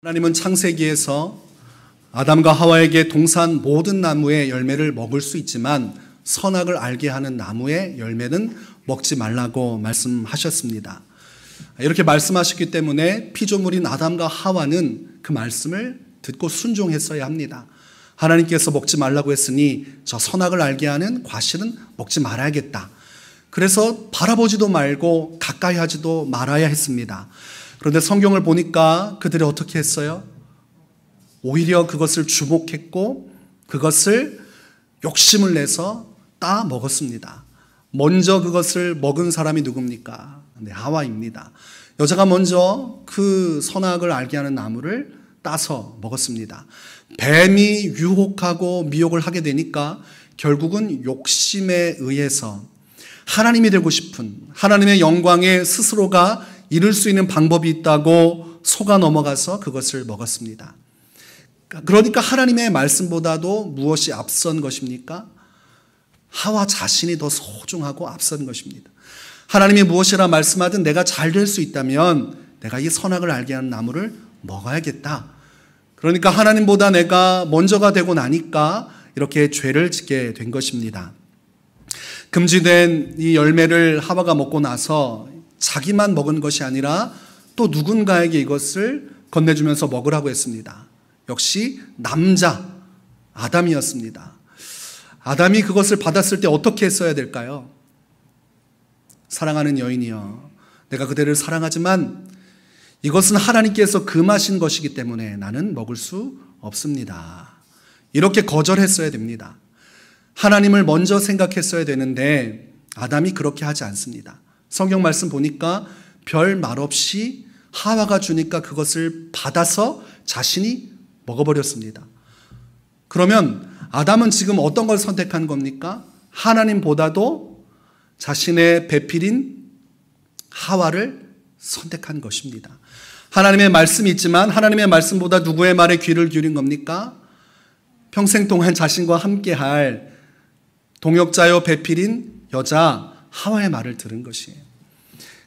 하나님은 창세기에서 아담과 하와에게 동산 모든 나무의 열매를 먹을 수 있지만 선악을 알게 하는 나무의 열매는 먹지 말라고 말씀하셨습니다. 이렇게 말씀하셨기 때문에 피조물인 아담과 하와는 그 말씀을 듣고 순종했어야 합니다. 하나님께서 먹지 말라고 했으니 저 선악을 알게 하는 과실은 먹지 말아야겠다. 그래서 바라보지도 말고 가까이 하지도 말아야 했습니다. 그런데 성경을 보니까 그들이 어떻게 했어요? 오히려 그것을 주목했고 그것을 욕심을 내서 따 먹었습니다. 먼저 그것을 먹은 사람이 누굽니까? 네, 하와입니다. 여자가 먼저 그 선악을 알게 하는 나무를 따서 먹었습니다. 뱀이 유혹하고 미혹을 하게 되니까 결국은 욕심에 의해서 하나님이 되고 싶은 하나님의 영광에 스스로가 이룰 수 있는 방법이 있다고 속아 넘어가서 그것을 먹었습니다. 그러니까 하나님의 말씀보다도 무엇이 앞선 것입니까? 하와 자신이 더 소중하고 앞선 것입니다. 하나님이 무엇이라 말씀하든 내가 잘 될 수 있다면 내가 이 선악을 알게 하는 나무를 먹어야겠다. 그러니까 하나님보다 내가 먼저가 되고 나니까 이렇게 죄를 짓게 된 것입니다. 금지된 이 열매를 하와가 먹고 나서 자기만 먹은 것이 아니라 또 누군가에게 이것을 건네주면서 먹으라고 했습니다. 역시 남자 아담이었습니다. 아담이 그것을 받았을 때 어떻게 했어야 될까요? 사랑하는 여인이여, 내가 그대를 사랑하지만 이것은 하나님께서 금하신 것이기 때문에 나는 먹을 수 없습니다. 이렇게 거절했어야 됩니다. 하나님을 먼저 생각했어야 되는데 아담이 그렇게 하지 않습니다. 성경 말씀 보니까 별 말 없이 하와가 주니까 그것을 받아서 자신이 먹어버렸습니다. 그러면 아담은 지금 어떤 걸 선택한 겁니까? 하나님보다도 자신의 배필인 하와를 선택한 것입니다. 하나님의 말씀이 있지만 하나님의 말씀보다 누구의 말에 귀를 기울인 겁니까? 평생 동안 자신과 함께할 동역자요 배필인 여자 하와의 말을 들은 것이에요.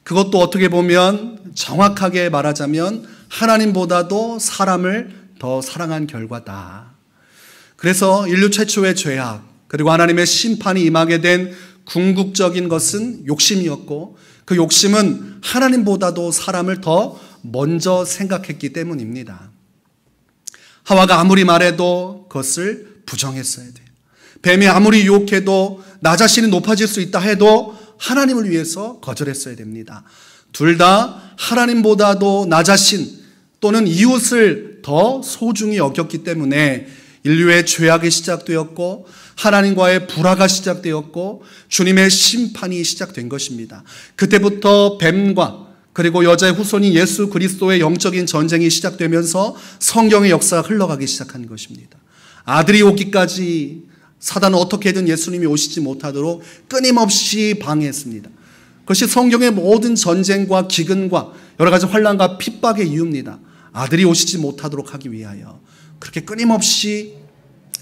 그것도 어떻게 보면 정확하게 말하자면 하나님보다도 사람을 더 사랑한 결과다. 그래서 인류 최초의 죄악 그리고 하나님의 심판이 임하게 된 궁극적인 것은 욕심이었고 그 욕심은 하나님보다도 사람을 더 먼저 생각했기 때문입니다. 하와가 아무리 말해도 그것을 부정했어야 돼요. 뱀이 아무리 유혹해도 나 자신이 높아질 수 있다 해도 하나님을 위해서 거절했어야 됩니다. 둘 다 하나님보다도 나 자신 또는 이웃을 더 소중히 여겼기 때문에 인류의 죄악이 시작되었고 하나님과의 불화가 시작되었고 주님의 심판이 시작된 것입니다. 그때부터 뱀과 그리고 여자의 후손인 예수 그리스도의 영적인 전쟁이 시작되면서 성경의 역사가 흘러가기 시작한 것입니다. 아들이 오기까지 사단은 어떻게든 예수님이 오시지 못하도록 끊임없이 방해했습니다. 그것이 성경의 모든 전쟁과 기근과 여러 가지 환난과 핍박의 이유입니다. 아들이 오시지 못하도록 하기 위하여 그렇게 끊임없이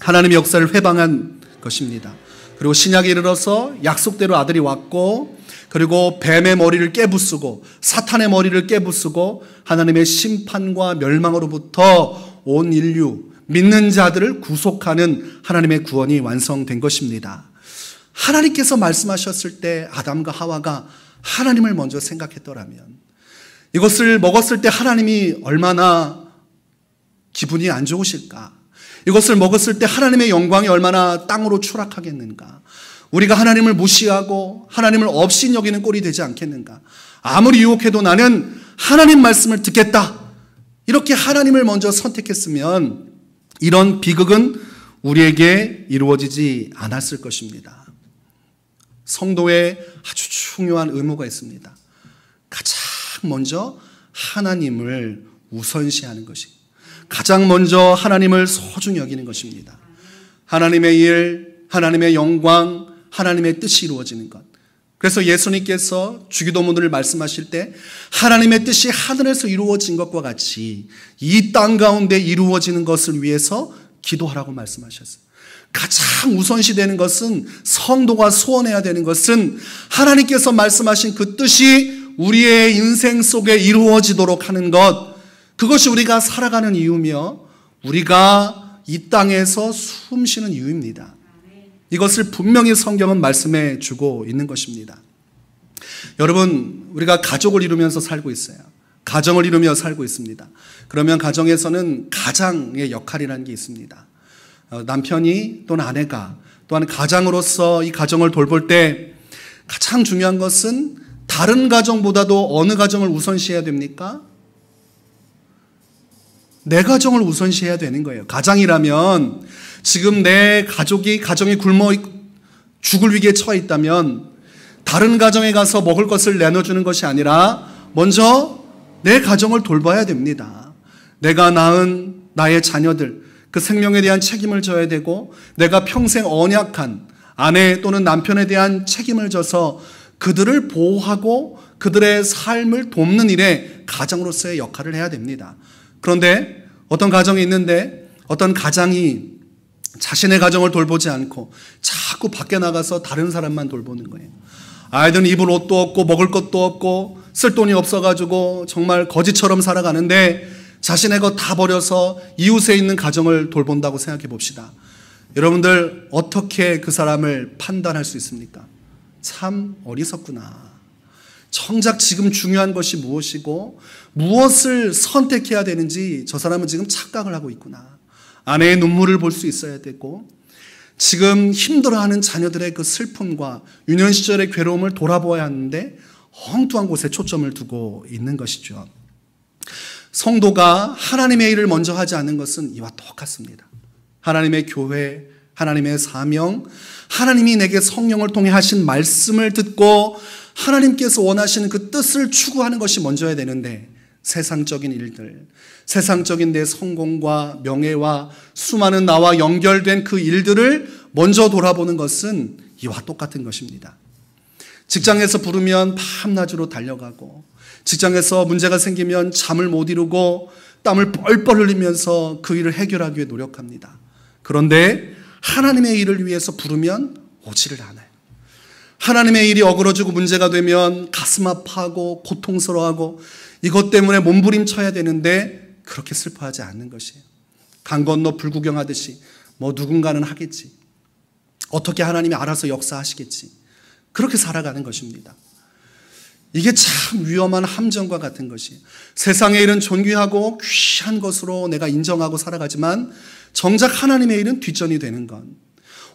하나님의 역사를 회방한 것입니다. 그리고 신약에 이르러서 약속대로 아들이 왔고 그리고 뱀의 머리를 깨부수고 사탄의 머리를 깨부수고 하나님의 심판과 멸망으로부터 온 인류 믿는 자들을 구속하는 하나님의 구원이 완성된 것입니다. 하나님께서 말씀하셨을 때 아담과 하와가 하나님을 먼저 생각했더라면 이것을 먹었을 때 하나님이 얼마나 기분이 안 좋으실까? 이것을 먹었을 때 하나님의 영광이 얼마나 땅으로 추락하겠는가? 우리가 하나님을 무시하고 하나님을 없인 여기는 꼴이 되지 않겠는가? 아무리 유혹해도 나는 하나님 말씀을 듣겠다. 이렇게 하나님을 먼저 선택했으면 이런 비극은 우리에게 이루어지지 않았을 것입니다. 성도의 아주 중요한 의무가 있습니다. 가장 먼저 하나님을 우선시하는 것이 가장 먼저 하나님을 소중히 여기는 것입니다. 하나님의 일, 하나님의 영광, 하나님의 뜻이 이루어지는 것. 그래서 예수님께서 주기도문을 말씀하실 때 하나님의 뜻이 하늘에서 이루어진 것과 같이 이 땅 가운데 이루어지는 것을 위해서 기도하라고 말씀하셨어요. 가장 우선시되는 것은 성도가 소원해야 되는 것은 하나님께서 말씀하신 그 뜻이 우리의 인생 속에 이루어지도록 하는 것, 그것이 우리가 살아가는 이유며 우리가 이 땅에서 숨쉬는 이유입니다. 이것을 분명히 성경은 말씀해 주고 있는 것입니다. 여러분, 우리가 가족을 이루면서 살고 있어요. 가정을 이루며 살고 있습니다. 그러면 가정에서는 가장의 역할이라는 게 있습니다. 남편이 또는 아내가 또한 가장으로서 이 가정을 돌볼 때 가장 중요한 것은 다른 가정보다도 어느 가정을 우선시해야 됩니까? 내 가정을 우선시해야 되는 거예요. 가장이라면 지금 내 가정이 굶어 죽을 위기에 처해 있다면 다른 가정에 가서 먹을 것을 내놓아주는 것이 아니라 먼저 내 가정을 돌봐야 됩니다. 내가 낳은 나의 자녀들, 그 생명에 대한 책임을 져야 되고 내가 평생 언약한 아내 또는 남편에 대한 책임을 져서 그들을 보호하고 그들의 삶을 돕는 일에 가장으로서의 역할을 해야 됩니다. 그런데 어떤 가정이 있는데 어떤 가장이 자신의 가정을 돌보지 않고 자꾸 밖에 나가서 다른 사람만 돌보는 거예요. 아이들은 입을 옷도 없고 먹을 것도 없고 쓸 돈이 없어가지고 정말 거지처럼 살아가는데 자신의 것 다 버려서 이웃에 있는 가정을 돌본다고 생각해 봅시다. 여러분들 어떻게 그 사람을 판단할 수 있습니까? 참 어리석구나. 정작 지금 중요한 것이 무엇이고 무엇을 선택해야 되는지 저 사람은 지금 착각을 하고 있구나. 아내의 눈물을 볼 수 있어야 되고 지금 힘들어하는 자녀들의 그 슬픔과 유년 시절의 괴로움을 돌아보아야 하는데 엉뚱한 곳에 초점을 두고 있는 것이죠. 성도가 하나님의 일을 먼저 하지 않는 것은 이와 똑같습니다. 하나님의 교회, 하나님의 사명, 하나님이 내게 성령을 통해 하신 말씀을 듣고 하나님께서 원하시는 그 뜻을 추구하는 것이 먼저야 되는데 세상적인 일들, 세상적인 내 성공과 명예와 수많은 나와 연결된 그 일들을 먼저 돌아보는 것은 이와 똑같은 것입니다. 직장에서 부르면 밤낮으로 달려가고 직장에서 문제가 생기면 잠을 못 이루고 땀을 뻘뻘 흘리면서 그 일을 해결하기 위해 노력합니다. 그런데 하나님의 일을 위해서 부르면 오지를 않아요. 하나님의 일이 어그러지고 문제가 되면 가슴 아파하고 고통스러워하고 이것 때문에 몸부림쳐야 되는데 그렇게 슬퍼하지 않는 것이에요. 강 건너 불구경하듯이 누군가는 하겠지. 어떻게 하나님이 알아서 역사하시겠지. 그렇게 살아가는 것입니다. 이게 참 위험한 함정과 같은 것이에요. 세상의 일은 존귀하고 귀한 것으로 내가 인정하고 살아가지만 정작 하나님의 일은 뒷전이 되는 것.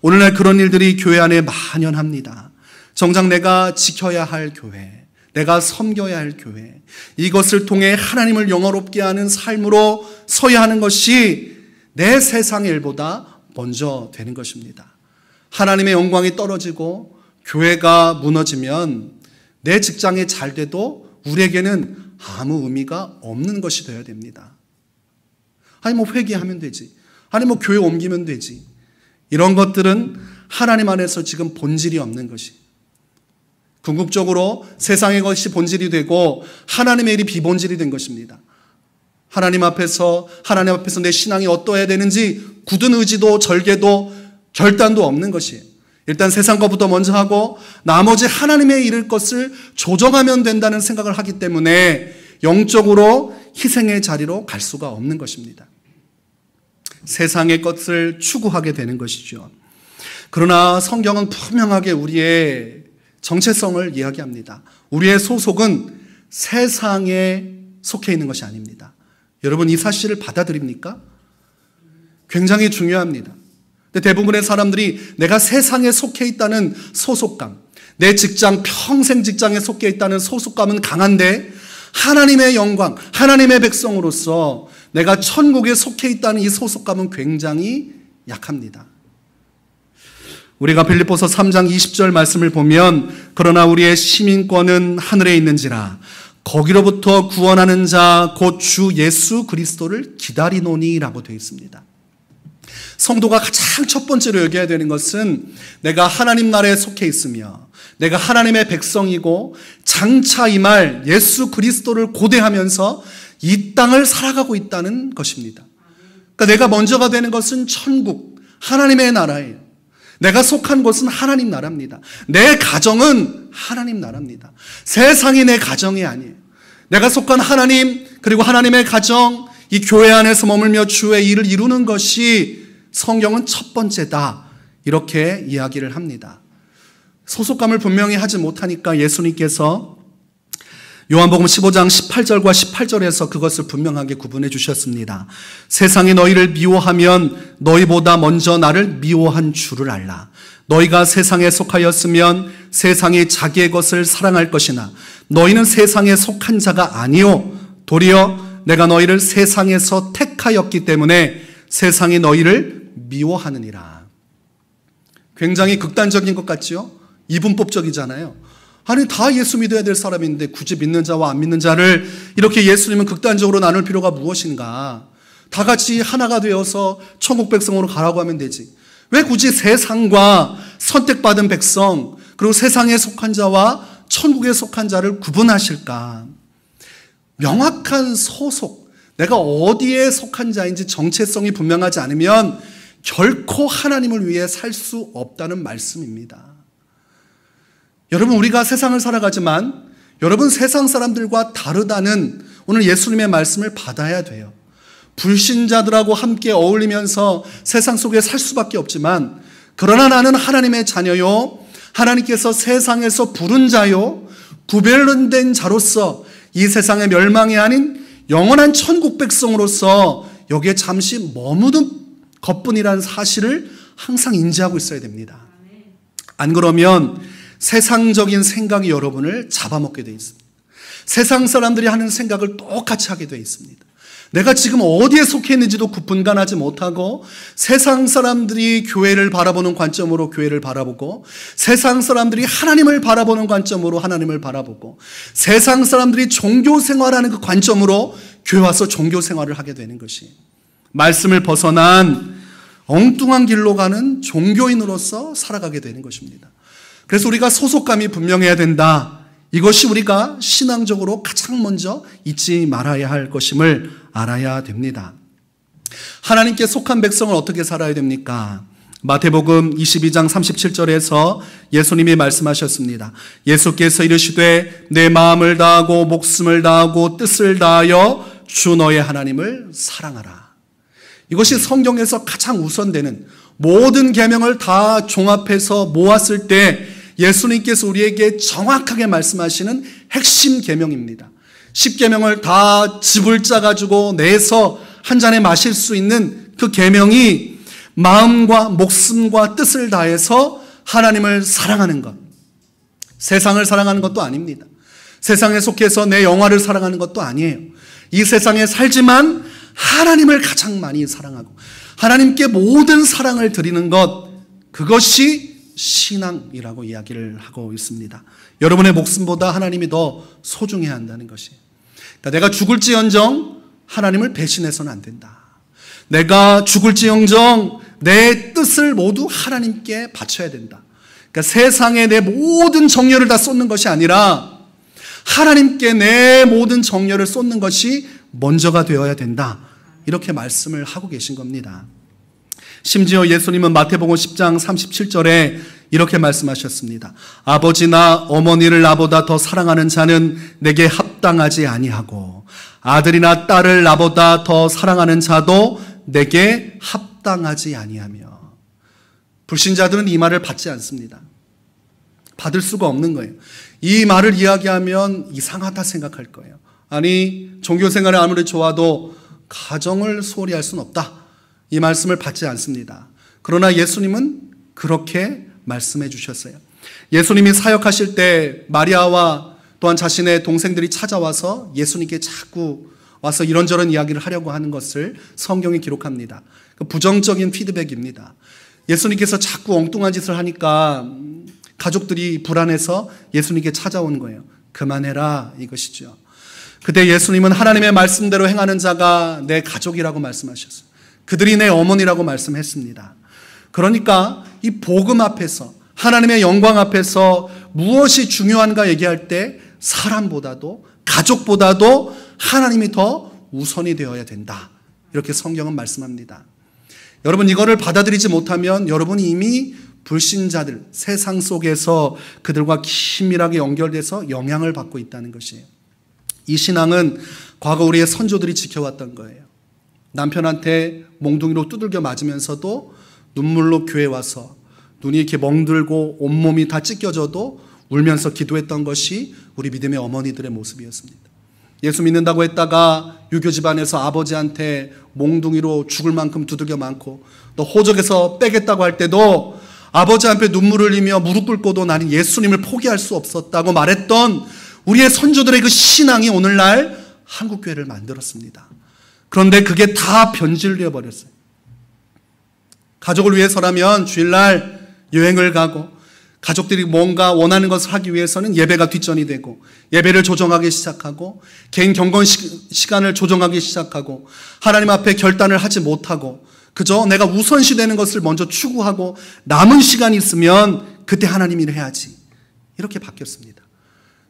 오늘날 그런 일들이 교회 안에 만연합니다. 정작 내가 지켜야 할 교회, 내가 섬겨야 할 교회, 이것을 통해 하나님을 영화롭게 하는 삶으로 서야 하는 것이 내 세상의 일보다 먼저 되는 것입니다. 하나님의 영광이 떨어지고 교회가 무너지면 내 직장이 잘 돼도 우리에게는 아무 의미가 없는 것이 되어야 됩니다. 아니 회개하면 되지. 아니 교회 옮기면 되지. 이런 것들은 하나님 안에서 지금 본질이 없는 것이. 궁극적으로 세상의 것이 본질이 되고 하나님의 일이 비본질이 된 것입니다. 하나님 앞에서 내 신앙이 어떠해야 되는지 굳은 의지도 절개도 결단도 없는 것이에요. 일단 세상 것부터 먼저 하고 나머지 하나님의 이룰 것을 조정하면 된다는 생각을 하기 때문에 영적으로 희생의 자리로 갈 수가 없는 것입니다. 세상의 것을 추구하게 되는 것이죠. 그러나 성경은 분명하게 우리의 정체성을 이야기합니다. 우리의 소속은 세상에 속해 있는 것이 아닙니다. 여러분 이 사실을 받아들입니까? 굉장히 중요합니다. 근데 대부분의 사람들이 내가 세상에 속해 있다는 소속감, 내 직장, 평생 직장에 속해 있다는 소속감은 강한데 하나님의 영광, 하나님의 백성으로서 내가 천국에 속해 있다는 이 소속감은 굉장히 약합니다. 우리가 빌립보서 3장 20절 말씀을 보면 그러나 우리의 시민권은 하늘에 있는지라 거기로부터 구원하는 자 곧 주 예수 그리스도를 기다리노니 라고 되어 있습니다. 성도가 가장 첫 번째로 여겨야 되는 것은 내가 하나님 나라에 속해 있으며 내가 하나님의 백성이고 장차 임할 예수 그리스도를 고대하면서 이 땅을 살아가고 있다는 것입니다. 그러니까 내가 먼저가 되는 것은 천국, 하나님의 나라예요. 내가 속한 곳은 하나님 나라입니다. 내 가정은 하나님 나라입니다. 세상이 내 가정이 아니에요. 내가 속한 하나님 그리고 하나님의 가정, 이 교회 안에서 머물며 주의 일을 이루는 것이 성경은 첫 번째다. 이렇게 이야기를 합니다. 소속감을 분명히 하지 못하니까 예수님께서 요한복음 15장 18절과 18절에서 그것을 분명하게 구분해 주셨습니다. 세상이 너희를 미워하면 너희보다 먼저 나를 미워한 줄을 알라. 너희가 세상에 속하였으면 세상이 자기의 것을 사랑할 것이나 너희는 세상에 속한 자가 아니요 도리어 내가 너희를 세상에서 택하였기 때문에 세상이 너희를 미워하느니라. 굉장히 극단적인 것 같지요? 이분법적이잖아요. 아니 다 예수 믿어야 될 사람인데 굳이 믿는 자와 안 믿는 자를 이렇게 예수님은 극단적으로 나눌 필요가 무엇인가? 다 같이 하나가 되어서 천국 백성으로 가라고 하면 되지. 왜 굳이 세상과 선택받은 백성 그리고 세상에 속한 자와 천국에 속한 자를 구분하실까? 명확한 소속, 내가 어디에 속한 자인지 정체성이 분명하지 않으면 결코 하나님을 위해 살 수 없다는 말씀입니다. 여러분, 우리가 세상을 살아가지만 여러분 세상 사람들과 다르다는 오늘 예수님의 말씀을 받아야 돼요. 불신자들하고 함께 어울리면서 세상 속에 살 수밖에 없지만 그러나 나는 하나님의 자녀요, 하나님께서 세상에서 부른 자요, 구별된 자로서 이 세상의 멸망이 아닌 영원한 천국 백성으로서 여기에 잠시 머무는 것뿐이라는 사실을 항상 인지하고 있어야 됩니다. 안 그러면 세상적인 생각이 여러분을 잡아먹게 되어 있습니다. 세상 사람들이 하는 생각을 똑같이 하게 되어 있습니다. 내가 지금 어디에 속해 있는지도 분간하지 못하고 세상 사람들이 교회를 바라보는 관점으로 교회를 바라보고 세상 사람들이 하나님을 바라보는 관점으로 하나님을 바라보고 세상 사람들이 종교 생활하는 그 관점으로 교회 와서 종교 생활을 하게 되는 것이 말씀을 벗어난 엉뚱한 길로 가는 종교인으로서 살아가게 되는 것입니다. 그래서 우리가 소속감이 분명해야 된다. 이것이 우리가 신앙적으로 가장 먼저 잊지 말아야 할 것임을 알아야 됩니다. 하나님께 속한 백성을 어떻게 살아야 됩니까? 마태복음 22장 37절에서 예수님이 말씀하셨습니다. 예수께서 이르시되 내 마음을 다하고 목숨을 다하고 뜻을 다하여 주 너의 하나님을 사랑하라. 이것이 성경에서 가장 우선되는 모든 계명을 다 종합해서 모았을 때 예수님께서 우리에게 정확하게 말씀하시는 핵심 계명입니다. 10계명을 다 즙을 짜가지고 내서 한 잔에 마실 수 있는 그 계명이 마음과 목숨과 뜻을 다해서 하나님을 사랑하는 것, 세상을 사랑하는 것도 아닙니다. 세상에 속해서 내 영화를 사랑하는 것도 아니에요. 이 세상에 살지만 하나님을 가장 많이 사랑하고 하나님께 모든 사랑을 드리는 것, 그것이 신앙이라고 이야기를 하고 있습니다. 여러분의 목숨보다 하나님이 더 소중해야 한다는 것이에요. 그러니까 내가 죽을지언정 하나님을 배신해서는 안 된다. 내가 죽을지언정 내 뜻을 모두 하나님께 바쳐야 된다. 그러니까 세상에 내 모든 정열을 다 쏟는 것이 아니라 하나님께 내 모든 정열을 쏟는 것이 먼저가 되어야 된다. 이렇게 말씀을 하고 계신 겁니다. 심지어 예수님은 마태복음 10장 37절에 이렇게 말씀하셨습니다. 아버지나 어머니를 나보다 더 사랑하는 자는 내게 합당하지 아니하고 아들이나 딸을 나보다 더 사랑하는 자도 내게 합당하지 아니하며. 불신자들은 이 말을 받지 않습니다. 받을 수가 없는 거예요. 이 말을 이야기하면 이상하다 생각할 거예요. 아니, 종교생활이 아무리 좋아도 가정을 소홀히 할 수는 없다. 이 말씀을 받지 않습니다. 그러나 예수님은 그렇게 말씀해 주셨어요. 예수님이 사역하실 때 마리아와 또한 자신의 동생들이 찾아와서 예수님께 자꾸 와서 이런저런 이야기를 하려고 하는 것을 성경이 기록합니다. 부정적인 피드백입니다. 예수님께서 자꾸 엉뚱한 짓을 하니까 가족들이 불안해서 예수님께 찾아오는 거예요. 그만해라, 이것이죠. 그때 예수님은 하나님의 말씀대로 행하는 자가 내 가족이라고 말씀하셨어요. 그들이 내 어머니라고 말씀했습니다. 그러니까 이 복음 앞에서 하나님의 영광 앞에서 무엇이 중요한가 얘기할 때 사람보다도 가족보다도 하나님이 더 우선이 되어야 된다. 이렇게 성경은 말씀합니다. 여러분, 이거를 받아들이지 못하면 여러분이 이미 불신자들, 세상 속에서 그들과 긴밀하게 연결돼서 영향을 받고 있다는 것이에요. 이 신앙은 과거 우리의 선조들이 지켜왔던 거예요. 남편한테 몽둥이로 두들겨 맞으면서도 눈물로 교회에 와서 눈이 이렇게 멍들고 온몸이 다 찢겨져도 울면서 기도했던 것이 우리 믿음의 어머니들의 모습이었습니다. 예수 믿는다고 했다가 유교 집안에서 아버지한테 몽둥이로 죽을 만큼 두들겨 맞고 또 호적에서 빼겠다고 할 때도 아버지 앞에 눈물을 흘리며 무릎 꿇고도 나는 예수님을 포기할 수 없었다고 말했던 우리의 선조들의 그 신앙이 오늘날 한국교회를 만들었습니다. 그런데 그게 다 변질되어 버렸어요. 가족을 위해서라면 주일날 여행을 가고 가족들이 뭔가 원하는 것을 하기 위해서는 예배가 뒷전이 되고 예배를 조정하기 시작하고 개인 경건 시간을 조정하기 시작하고 하나님 앞에 결단을 하지 못하고 그저 내가 우선시 되는 것을 먼저 추구하고 남은 시간이 있으면 그때 하나님 일을 해야지 이렇게 바뀌었습니다.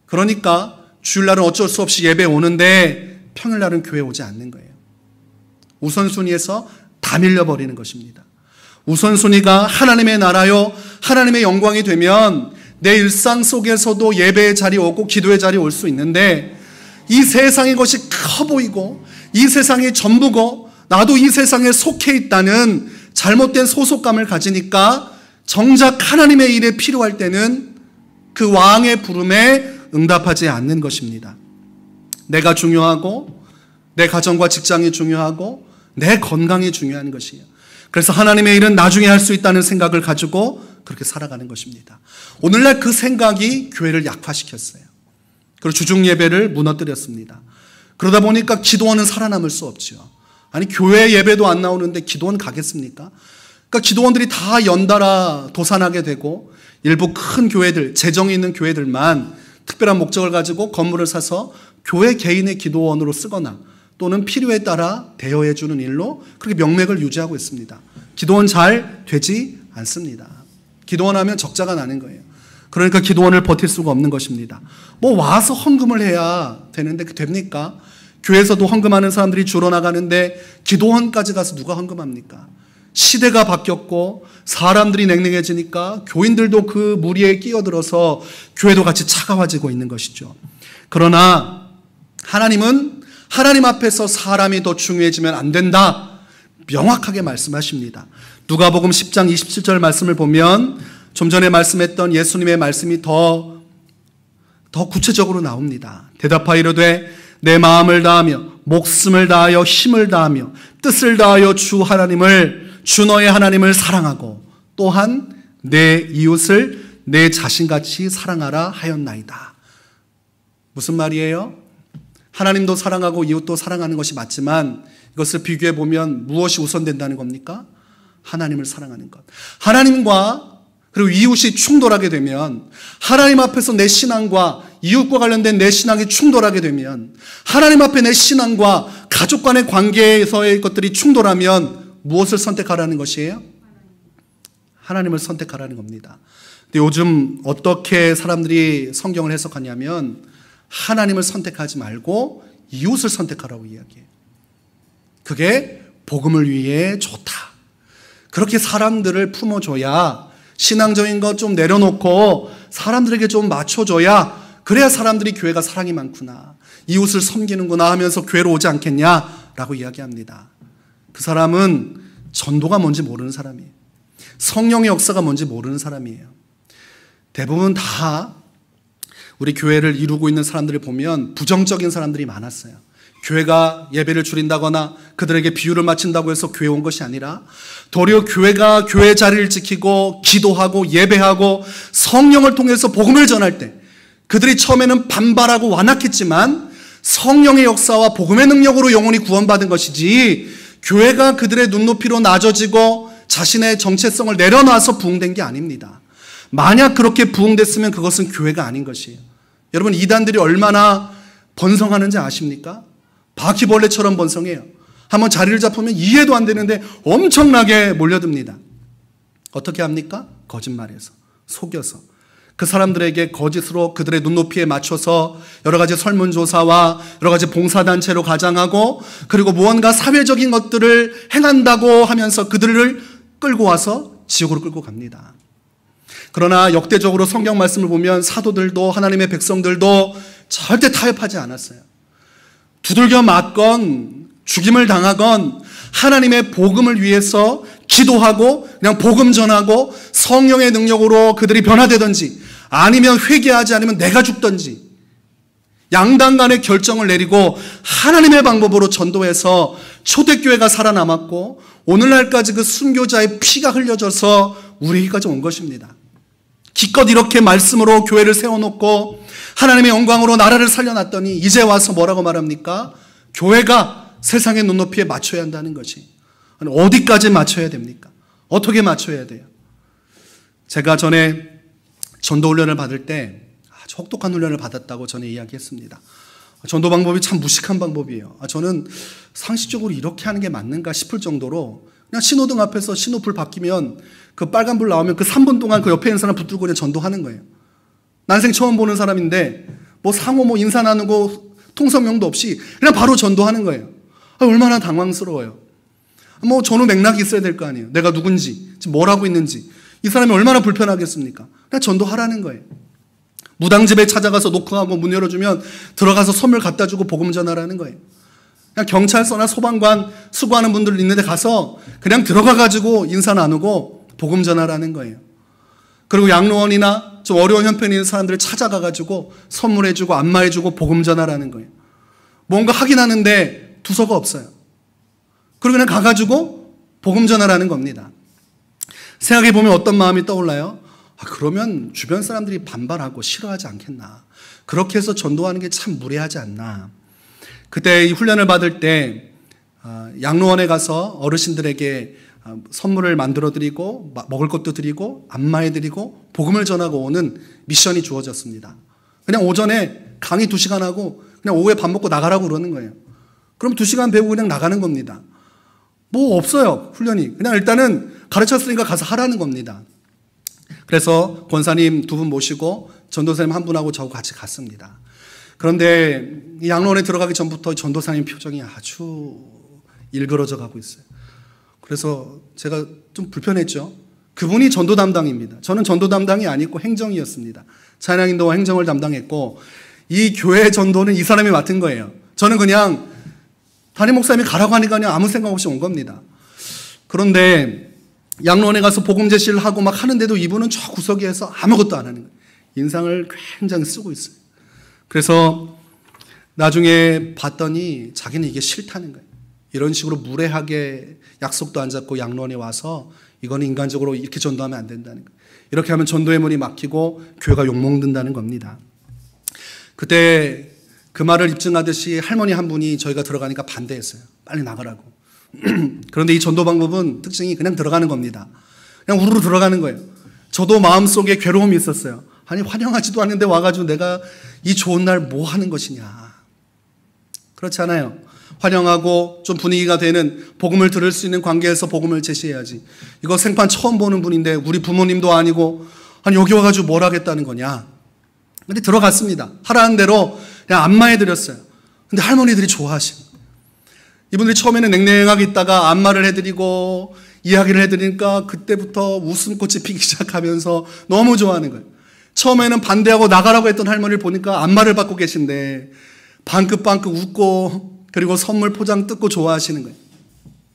그러니까 주일날은 어쩔 수 없이 예배 오는데 평일날은 교회 오지 않는 거예요. 우선순위에서 다 밀려버리는 것입니다. 우선순위가 하나님의 나라요 하나님의 영광이 되면 내 일상 속에서도 예배의 자리 오고 기도의 자리 올 수 있는데 이 세상의 것이 커 보이고 이 세상이 전부고 나도 이 세상에 속해 있다는 잘못된 소속감을 가지니까 정작 하나님의 일에 필요할 때는 그 왕의 부름에 응답하지 않는 것입니다. 내가 중요하고 내 가정과 직장이 중요하고 내 건강이 중요한 것이에요. 그래서 하나님의 일은 나중에 할 수 있다는 생각을 가지고 그렇게 살아가는 것입니다. 오늘날 그 생각이 교회를 약화시켰어요. 그리고 주중 예배를 무너뜨렸습니다. 그러다 보니까 기도원은 살아남을 수 없죠. 아니 교회 예배도 안 나오는데 기도원 가겠습니까? 그러니까 기도원들이 다 연달아 도산하게 되고 일부 큰 교회들, 재정이 있는 교회들만 특별한 목적을 가지고 건물을 사서 교회 개인의 기도원으로 쓰거나 또는 필요에 따라 대여해 주는 일로 그렇게 명맥을 유지하고 있습니다. 기도원 잘 되지 않습니다. 기도원 하면 적자가 나는 거예요. 그러니까 기도원을 버틸 수가 없는 것입니다. 뭐 와서 헌금을 해야 되는데 됩니까? 교회에서도 헌금하는 사람들이 줄어나가는데 기도원까지 가서 누가 헌금합니까? 시대가 바뀌었고 사람들이 냉랭해지니까 교인들도 그 무리에 끼어들어서 교회도 같이 차가워지고 있는 것이죠. 그러나 하나님은 하나님 앞에서 사람이 더 중요해지면 안 된다. 명확하게 말씀하십니다. 누가복음 10장 27절 말씀을 보면 좀 전에 말씀했던 예수님의 말씀이 더 구체적으로 나옵니다. 대답하여 이르되 내 마음을 다하며 목숨을 다하여 힘을 다하며 뜻을 다하여 주 너의 하나님을 사랑하고 또한 내 이웃을 내 자신같이 사랑하라 하였나이다. 무슨 말이에요? 하나님도 사랑하고 이웃도 사랑하는 것이 맞지만 이것을 비교해 보면 무엇이 우선된다는 겁니까? 하나님을 사랑하는 것. 하나님과 그리고 이웃이 충돌하게 되면 하나님 앞에서 내 신앙과 이웃과 관련된 내 신앙이 충돌하게 되면 하나님 앞에 내 신앙과 가족 간의 관계에서의 것들이 충돌하면 무엇을 선택하라는 것이에요? 하나님을 선택하라는 겁니다. 근데 요즘 어떻게 사람들이 성경을 해석하냐면 하나님을 선택하지 말고 이웃을 선택하라고 이야기해요. 그게 복음을 위해 좋다. 그렇게 사람들을 품어줘야 신앙적인 것 좀 내려놓고 사람들에게 좀 맞춰줘야 그래야 사람들이 교회가 사랑이 많구나. 이웃을 섬기는구나 하면서 교회로 오지 않겠냐라고 이야기합니다. 그 사람은 전도가 뭔지 모르는 사람이에요. 성령의 역사가 뭔지 모르는 사람이에요. 대부분 다 우리 교회를 이루고 있는 사람들을 보면 부정적인 사람들이 많았어요. 교회가 예배를 줄인다거나 그들에게 비유를 맞춘다고 해서 교회 온 것이 아니라 도리어 교회가 교회 자리를 지키고 기도하고 예배하고 성령을 통해서 복음을 전할 때 그들이 처음에는 반발하고 완악했지만 성령의 역사와 복음의 능력으로 영혼이 구원받은 것이지 교회가 그들의 눈높이로 낮아지고 자신의 정체성을 내려놔서 부흥된 게 아닙니다. 만약 그렇게 부흥됐으면 그것은 교회가 아닌 것이에요. 여러분 이단들이 얼마나 번성하는지 아십니까? 바퀴벌레처럼 번성해요. 한번 자리를 잡으면 이해도 안 되는데 엄청나게 몰려듭니다. 어떻게 합니까? 거짓말해서, 속여서 그 사람들에게 거짓으로 그들의 눈높이에 맞춰서 여러 가지 설문조사와 여러 가지 봉사단체로 가장하고 그리고 무언가 사회적인 것들을 행한다고 하면서 그들을 끌고 와서 지옥으로 끌고 갑니다. 그러나 역대적으로 성경 말씀을 보면 사도들도 하나님의 백성들도 절대 타협하지 않았어요. 두들겨 맞건 죽임을 당하건 하나님의 복음을 위해서 기도하고 그냥 복음 전하고 성령의 능력으로 그들이 변화되든지 아니면 회개하지 않으면 내가 죽든지 양당 간의 결정을 내리고 하나님의 방법으로 전도해서 초대교회가 살아남았고 오늘날까지 그 순교자의 피가 흘려져서 우리에게까지 온 것입니다. 기껏 이렇게 말씀으로 교회를 세워놓고 하나님의 영광으로 나라를 살려놨더니 이제 와서 뭐라고 말합니까? 교회가 세상의 눈높이에 맞춰야 한다는 것이. 어디까지 맞춰야 됩니까? 어떻게 맞춰야 돼요? 제가 전에 전도훈련을 받을 때 아주 혹독한 훈련을 받았다고 전에 이야기했습니다. 전도 방법이 참 무식한 방법이에요. 저는 상식적으로 이렇게 하는 게 맞는가 싶을 정도로 그냥 신호등 앞에서 신호불 바뀌면 그 빨간불 나오면 그 3분 동안 그 옆에 있는 사람 붙들고 그냥 전도하는 거예요. 난생 처음 보는 사람인데 뭐 상호 뭐 인사 나누고 통성명도 없이 그냥 바로 전도하는 거예요. 얼마나 당황스러워요. 뭐 전후 맥락이 있어야 될 거 아니에요. 내가 누군지, 지금 뭘 하고 있는지. 이 사람이 얼마나 불편하겠습니까? 그냥 전도하라는 거예요. 무당집에 찾아가서 노크하고 문 열어주면 들어가서 선물 갖다 주고 복음 전하라는 거예요. 그냥 경찰서나 소방관 수고하는 분들 있는데 가서 그냥 들어가가지고 인사 나누고 복음 전하라는 거예요. 그리고 양로원이나 좀 어려운 형편이 있는 사람들을 찾아가가지고 선물해주고 안마해주고 복음 전하라는 거예요. 뭔가 하긴 하는데 두서가 없어요. 그리고 그냥 가가지고 복음 전하라는 겁니다. 생각해보면 어떤 마음이 떠올라요? 그러면 주변 사람들이 반발하고 싫어하지 않겠나. 그렇게 해서 전도하는 게 참 무례하지 않나. 그때 이 훈련을 받을 때 양로원에 가서 어르신들에게 선물을 만들어 드리고 먹을 것도 드리고 안마해 드리고 복음을 전하고 오는 미션이 주어졌습니다. 그냥 오전에 강의 2시간 하고 그냥 오후에 밥 먹고 나가라고 그러는 거예요. 그럼 2시간 배우고 그냥 나가는 겁니다. 뭐 없어요, 훈련이. 그냥 일단은 가르쳤으니까 가서 하라는 겁니다. 그래서 권사님 2분 모시고 전도사님 1분하고 저하고 같이 갔습니다. 그런데 양로원에 들어가기 전부터 전도사님 표정이 아주 일그러져 가고 있어요. 그래서 제가 좀 불편했죠. 그분이 전도 담당입니다. 저는 전도 담당이 아니고 행정이었습니다. 찬양인도와 행정을 담당했고 이 교회 전도는 이 사람이 맡은 거예요. 저는 그냥 담임 목사님이 가라고 하니까 그냥 아무 생각 없이 온 겁니다. 그런데 양로원에 가서 복음 제시를 하고 막 하는데도 이분은 저 구석에서 아무것도 안 하는 거예요. 인상을 굉장히 쓰고 있어요. 그래서 나중에 봤더니 자기는 이게 싫다는 거예요. 이런 식으로 무례하게 약속도 안 잡고 양로원에 와서 이거는 인간적으로 이렇게 전도하면 안 된다는 거예요. 이렇게 하면 전도의 문이 막히고 교회가 욕먹는다는 겁니다. 그때 그 말을 입증하듯이 할머니 한 분이 저희가 들어가니까 반대했어요. 빨리 나가라고. 그런데 이 전도 방법은 특징이 그냥 들어가는 겁니다. 그냥 우르르 들어가는 거예요. 저도 마음속에 괴로움이 있었어요. 아니 환영하지도 않는데 와가지고 내가 이 좋은 날 뭐 하는 것이냐. 그렇지 않아요. 환영하고 좀 분위기가 되는 복음을 들을 수 있는 관계에서 복음을 제시해야지. 이거 생판 처음 보는 분인데 우리 부모님도 아니고 아니 여기 와가지고 뭘 하겠다는 거냐. 근데 들어갔습니다. 하라는 대로 그냥 안마해드렸어요. 근데 할머니들이 좋아하시고 이분들이 처음에는 냉랭하게 있다가 안마를 해드리고 이야기를 해드리니까 그때부터 웃음꽃이 피기 시작하면서 너무 좋아하는 거예요. 처음에는 반대하고 나가라고 했던 할머니를 보니까 안마를 받고 계신데 방긋방긋 웃고 그리고 선물 포장 뜯고 좋아하시는 거예요.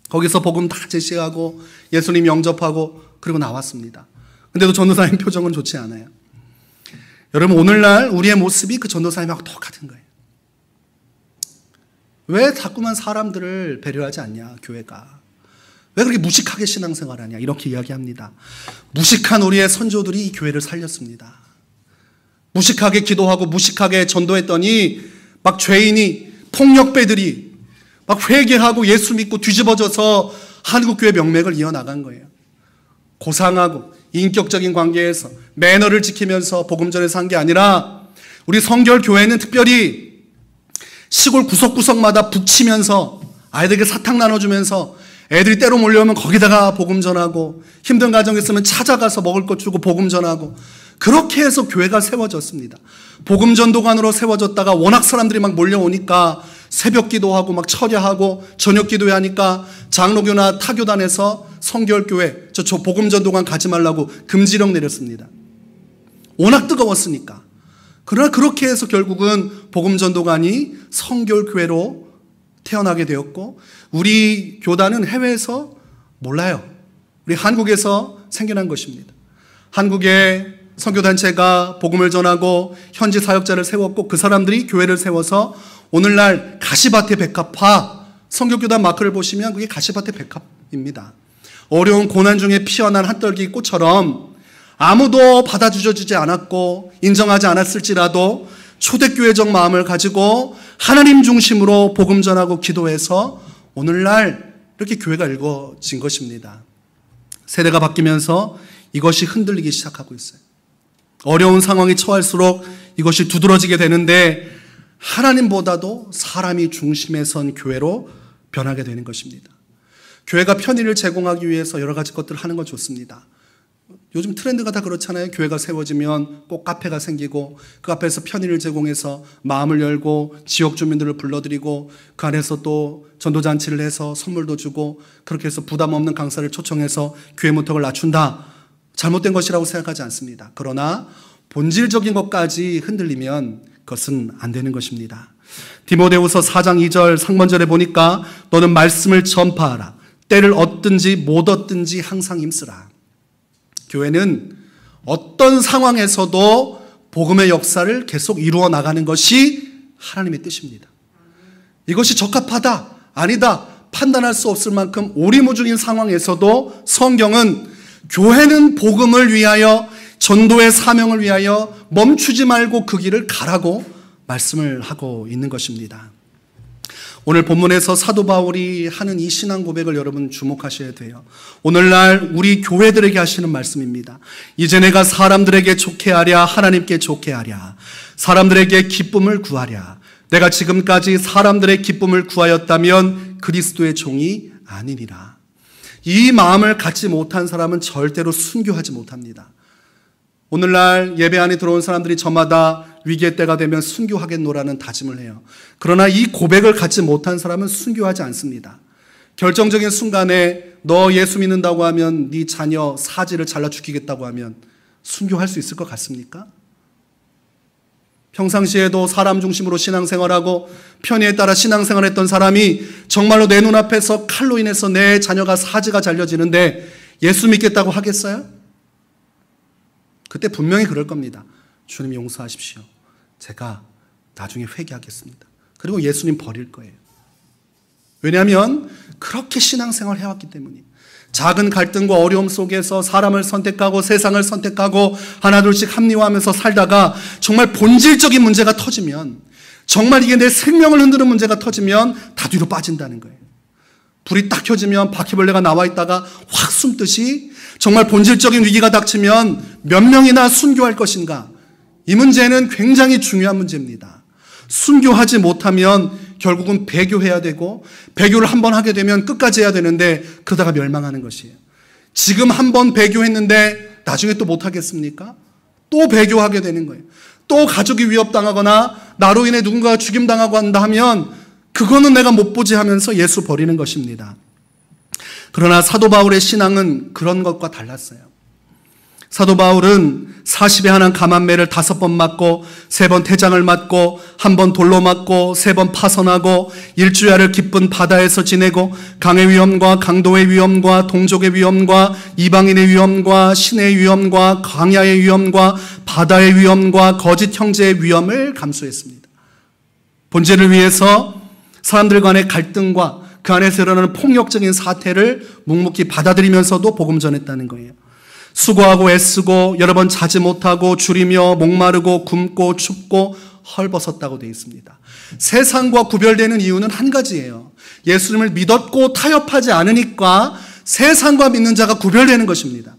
거기서 복음 다 제시하고 예수님 영접하고 그리고 나왔습니다. 근데도 전도사님 표정은 좋지 않아요. 여러분 오늘날 우리의 모습이 그 전도사님하고 똑같은 거예요. 왜 자꾸만 사람들을 배려하지 않냐 교회가. 왜 그렇게 무식하게 신앙생활하냐 이렇게 이야기합니다. 무식한 우리의 선조들이 이 교회를 살렸습니다. 무식하게 기도하고 무식하게 전도했더니 막 죄인이 폭력배들이 막 회개하고 예수 믿고 뒤집어져서 한국교회 명맥을 이어나간 거예요. 고상하고 인격적인 관계에서 매너를 지키면서 복음 전에서 한 게 아니라 우리 성결교회는 특별히 시골 구석구석마다 북치면서 아이들에게 사탕 나눠주면서 애들이 때로 몰려오면 거기다가 복음 전하고 힘든 가정 있으면 찾아가서 먹을 것 주고 복음 전하고 그렇게 해서 교회가 세워졌습니다. 복음 전도관으로 세워졌다가 워낙 사람들이 막 몰려오니까 새벽 기도하고 막 철야하고 저녁 기도회 하니까 장로교나 타교단에서 성결교회 저 복음 전도관 가지 말라고 금지령 내렸습니다. 워낙 뜨거웠으니까. 그러나 그렇게 해서 결국은 복음전도관이 성결교회로 태어나게 되었고, 우리 교단은 해외에서 몰라요. 우리 한국에서 생겨난 것입니다. 한국의 선교단체가 복음을 전하고 현지 사역자를 세웠고, 그 사람들이 교회를 세워서 오늘날 가시밭의 백합화, 선교교단 마크를 보시면 그게 가시밭의 백합입니다. 어려운 고난 중에 피어난 한떨기 꽃처럼 아무도 받아주지 않았고 인정하지 않았을지라도 초대교회적 마음을 가지고 하나님 중심으로 복음 전하고 기도해서 오늘날 이렇게 교회가 일궈진 것입니다. 세대가 바뀌면서 이것이 흔들리기 시작하고 있어요. 어려운 상황에 처할수록 이것이 두드러지게 되는데, 하나님보다도 사람이 중심에 선 교회로 변하게 되는 것입니다. 교회가 편의를 제공하기 위해서 여러 가지 것들을 하는 건 좋습니다. 요즘 트렌드가 다 그렇잖아요. 교회가 세워지면 꼭 카페가 생기고, 그 앞에서 편의를 제공해서 마음을 열고 지역 주민들을 불러들이고, 그 안에서 또 전도잔치를 해서 선물도 주고, 그렇게 해서 부담 없는 강사를 초청해서 교회 문턱을 낮춘다. 잘못된 것이라고 생각하지 않습니다. 그러나 본질적인 것까지 흔들리면 그것은 안 되는 것입니다. 디모데후서 4장 2절 상반절에 보니까 너는 말씀을 전파하라. 때를 얻든지 못 얻든지 항상 힘쓰라. 교회는 어떤 상황에서도 복음의 역사를 계속 이루어 나가는 것이 하나님의 뜻입니다. 이것이 적합하다, 아니다 판단할 수 없을 만큼 오리무중인 상황에서도 성경은 교회는 복음을 위하여, 전도의 사명을 위하여 멈추지 말고 그 길을 가라고 말씀을 하고 있는 것입니다. 오늘 본문에서 사도 바울이 하는 이 신앙 고백을 여러분 주목하셔야 돼요. 오늘날 우리 교회들에게 하시는 말씀입니다. 이제 내가 사람들에게 좋게 하랴, 하나님께 좋게 하랴. 사람들에게 기쁨을 구하랴. 내가 지금까지 사람들의 기쁨을 구하였다면 그리스도의 종이 아니니라. 이 마음을 갖지 못한 사람은 절대로 순교하지 못합니다. 오늘날 예배 안에 들어온 사람들이 저마다 위기의 때가 되면 순교하겠노라는 다짐을 해요. 그러나 이 고백을 갖지 못한 사람은 순교하지 않습니다. 결정적인 순간에 너 예수 믿는다고 하면, 네 자녀 사지를 잘라 죽이겠다고 하면 순교할 수 있을 것 같습니까? 평상시에도 사람 중심으로 신앙생활하고 편의에 따라 신앙생활했던 사람이 정말로 내 눈앞에서 칼로 인해서 내 자녀가 사지가 잘려지는데 예수 믿겠다고 하겠어요? 그때 분명히 그럴 겁니다. 주님 용서하십시오. 제가 나중에 회개하겠습니다. 그리고 예수님 버릴 거예요. 왜냐하면 그렇게 신앙생활을 해왔기 때문이에요. 작은 갈등과 어려움 속에서 사람을 선택하고 세상을 선택하고 하나둘씩 합리화하면서 살다가 정말 본질적인 문제가 터지면, 정말 이게 내 생명을 흔드는 문제가 터지면 다 뒤로 빠진다는 거예요. 불이 딱 켜지면 바퀴벌레가 나와 있다가 확 숨듯이 정말 본질적인 위기가 닥치면 몇 명이나 순교할 것인가? 이 문제는 굉장히 중요한 문제입니다. 순교하지 못하면 결국은 배교해야 되고, 배교를 한번 하게 되면 끝까지 해야 되는데 그러다가 멸망하는 것이에요. 지금 한번 배교했는데 나중에 또 못하겠습니까? 또 배교하게 되는 거예요. 또 가족이 위협당하거나 나로 인해 누군가가 죽임당하고 한다 하면 그거는 내가 못 보지 하면서 예수 버리는 것입니다. 그러나 사도 바울의 신앙은 그런 것과 달랐어요. 사도 바울은 40에 한한 감한매를 5번 맞고 3번 태장을 맞고 1번 돌로 맞고 3번 파선하고 일주야를 기쁜 바다에서 지내고 강의 위험과 강도의 위험과 동족의 위험과 이방인의 위험과 신의 위험과 광야의 위험과 바다의 위험과 거짓 형제의 위험을 감수했습니다. 본질을 위해서 사람들 간의 갈등과 그 안에서 일어나는 폭력적인 사태를 묵묵히 받아들이면서도 복음 전했다는 거예요. 수고하고 애쓰고 여러 번 자지 못하고 줄이며 목마르고 굶고 춥고 헐벗었다고 되어 있습니다. 세상과 구별되는 이유는 한 가지예요. 예수님을 믿었고 타협하지 않으니까 세상과 믿는 자가 구별되는 것입니다.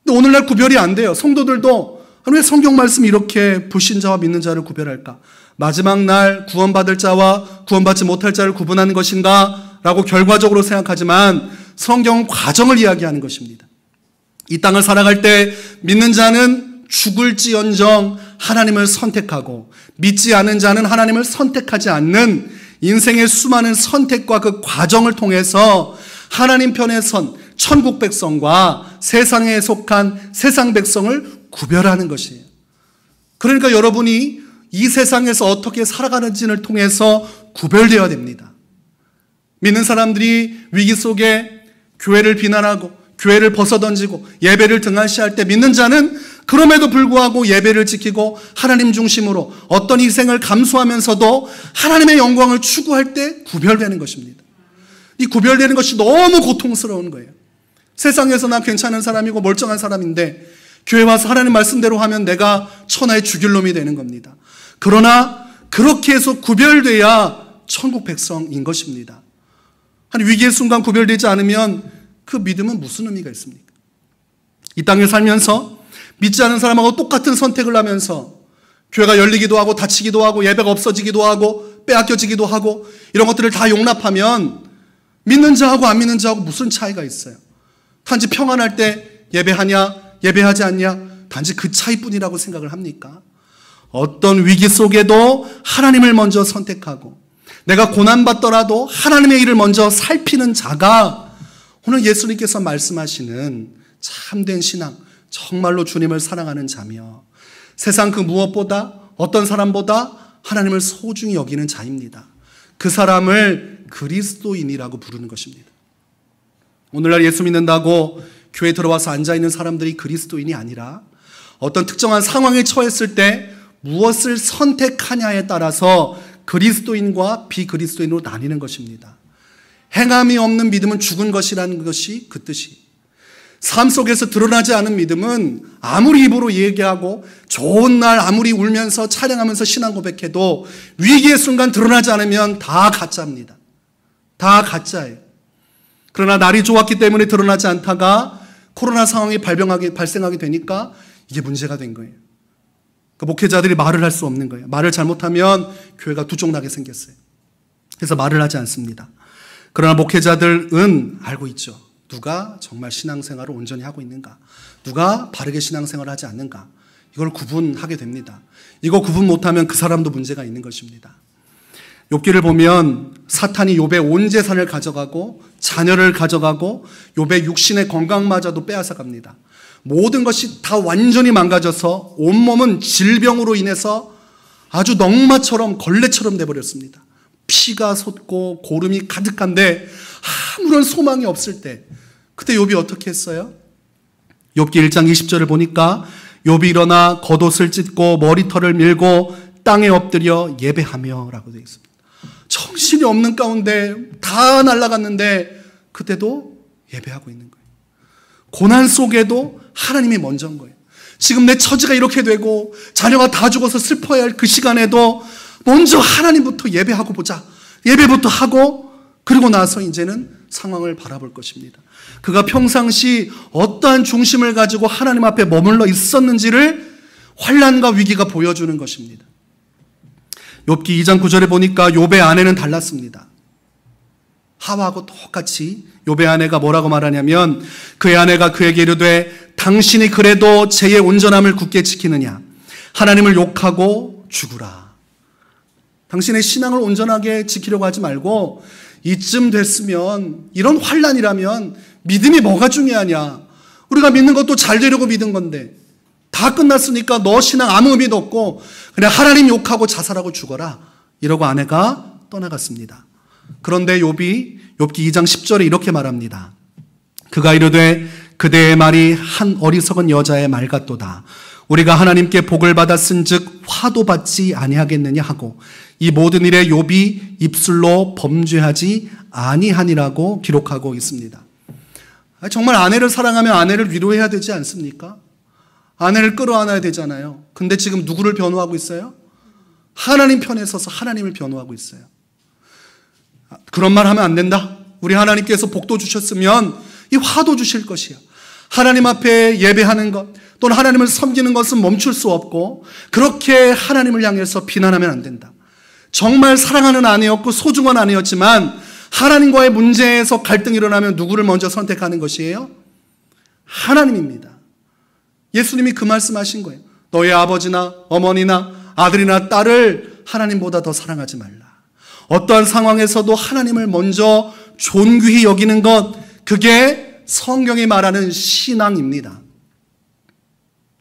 근데 오늘날 구별이 안 돼요. 성도들도 왜 성경 말씀이 이렇게 불신자와 믿는 자를 구별할까? 마지막 날 구원받을 자와 구원받지 못할 자를 구분하는 것인가? 라고 결과적으로 생각하지만 성경은 과정을 이야기하는 것입니다. 이 땅을 살아갈 때 믿는 자는 죽을지언정 하나님을 선택하고, 믿지 않은 자는 하나님을 선택하지 않는 인생의 수많은 선택과 그 과정을 통해서 하나님 편에 선 천국 백성과 세상에 속한 세상 백성을 구별하는 것이에요. 그러니까 여러분이 이 세상에서 어떻게 살아가는지를 통해서 구별되어야 됩니다. 믿는 사람들이 위기 속에 교회를 비난하고 교회를 벗어던지고 예배를 등한시할 때 믿는 자는 그럼에도 불구하고 예배를 지키고 하나님 중심으로 어떤 희생을 감수하면서도 하나님의 영광을 추구할 때 구별되는 것입니다. 이 구별되는 것이 너무 고통스러운 거예요. 세상에서 나 괜찮은 사람이고 멀쩡한 사람인데 교회 와서 하나님 말씀대로 하면 내가 천하의 죽일 놈이 되는 겁니다. 그러나 그렇게 해서 구별돼야 천국 백성인 것입니다. 한 위기의 순간 구별되지 않으면 그 믿음은 무슨 의미가 있습니까? 이 땅에 살면서 믿지 않은 사람하고 똑같은 선택을 하면서 교회가 열리기도 하고 닫히기도 하고 예배가 없어지기도 하고 빼앗겨지기도 하고 이런 것들을 다 용납하면 믿는 자하고 안 믿는 자하고 무슨 차이가 있어요? 단지 평안할 때 예배하냐 예배하지 않냐 단지 그 차이뿐이라고 생각을 합니까? 어떤 위기 속에도 하나님을 먼저 선택하고 내가 고난받더라도 하나님의 일을 먼저 살피는 자가 오늘 예수님께서 말씀하시는 참된 신앙, 정말로 주님을 사랑하는 자며 세상 그 무엇보다 어떤 사람보다 하나님을 소중히 여기는 자입니다. 그 사람을 그리스도인이라고 부르는 것입니다. 오늘날 예수 믿는다고 교회에 들어와서 앉아있는 사람들이 그리스도인이 아니라 어떤 특정한 상황에 처했을 때 무엇을 선택하냐에 따라서 그리스도인과 비그리스도인으로 나뉘는 것입니다. 행함이 없는 믿음은 죽은 것이라는 것이 그 뜻이. 삶 속에서 드러나지 않은 믿음은 아무리 입으로 얘기하고 좋은 날 아무리 울면서 찬양하면서 신앙 고백해도 위기의 순간 드러나지 않으면 다 가짜입니다. 다 가짜예요. 그러나 날이 좋았기 때문에 드러나지 않다가 코로나 상황이 발생하게 되니까 이게 문제가 된 거예요. 그 목회자들이 말을 할 수 없는 거예요. 말을 잘못하면 교회가 두쪽나게 생겼어요. 그래서 말을 하지 않습니다. 그러나 목회자들은 알고 있죠. 누가 정말 신앙생활을 온전히 하고 있는가, 누가 바르게 신앙생활을 하지 않는가, 이걸 구분하게 됩니다. 이거 구분 못하면 그 사람도 문제가 있는 것입니다. 욥기를 보면 사탄이 욥의 온 재산을 가져가고 자녀를 가져가고 욥의 육신의 건강마저도 빼앗아 갑니다. 모든 것이 다 완전히 망가져서 온몸은 질병으로 인해서 아주 넝마처럼 걸레처럼 돼버렸습니다. 피가 솟고 고름이 가득한데 아무런 소망이 없을 때 그때 욥이 어떻게 했어요? 욥기 1장 20절을 보니까 욥이 일어나 겉옷을 찢고 머리털을 밀고 땅에 엎드려 예배하며 라고 되어 있습니다. 정신이 없는 가운데 다 날아갔는데 그때도 예배하고 있는 거예요. 고난 속에도 하나님이 먼저인 거예요. 지금 내 처지가 이렇게 되고 자녀가 다 죽어서 슬퍼해야 할 그 시간에도 먼저 하나님부터 예배하고 보자. 예배부터 하고 그리고 나서 이제는 상황을 바라볼 것입니다. 그가 평상시 어떠한 중심을 가지고 하나님 앞에 머물러 있었는지를 환난과 위기가 보여주는 것입니다. 욥기 2장 9절에 보니까 욥의 아내는 달랐습니다. 하와하고 똑같이 욥의 아내가 뭐라고 말하냐면 그의 아내가 그에게 이르되 당신이 그래도 죄의 온전함을 굳게 지키느냐 하나님을 욕하고 죽으라. 당신의 신앙을 온전하게 지키려고 하지 말고 이쯤 됐으면 이런 환난이라면 믿음이 뭐가 중요하냐. 우리가 믿는 것도 잘 되려고 믿은 건데 다 끝났으니까 너 신앙 아무 의미도 없고 그냥 하나님 욕하고 자살하고 죽어라. 이러고 아내가 떠나갔습니다. 그런데 욥기 2장 10절에 이렇게 말합니다. 그가 이르되 그대의 말이 한 어리석은 여자의 말 같도다. 우리가 하나님께 복을 받았은즉 화도 받지 아니하겠느냐 하고 이 모든 일에 욥이 입술로 범죄하지 아니하니라고 기록하고 있습니다. 정말 아내를 사랑하면 아내를 위로해야 되지 않습니까? 아내를 끌어안아야 되잖아요. 근데 지금 누구를 변호하고 있어요? 하나님 편에 서서 하나님을 변호하고 있어요. 그런 말 하면 안 된다. 우리 하나님께서 복도 주셨으면 이 화도 주실 것이야. 하나님 앞에 예배하는 것 또는 하나님을 섬기는 것은 멈출 수 없고 그렇게 하나님을 향해서 비난하면 안 된다. 정말 사랑하는 아내였고 소중한 아내였지만 하나님과의 문제에서 갈등이 일어나면 누구를 먼저 선택하는 것이에요? 하나님입니다. 예수님이 그 말씀하신 거예요. 너의 아버지나 어머니나 아들이나 딸을 하나님보다 더 사랑하지 말라. 어떠한 상황에서도 하나님을 먼저 존귀히 여기는 것, 그게 성경이 말하는 신앙입니다.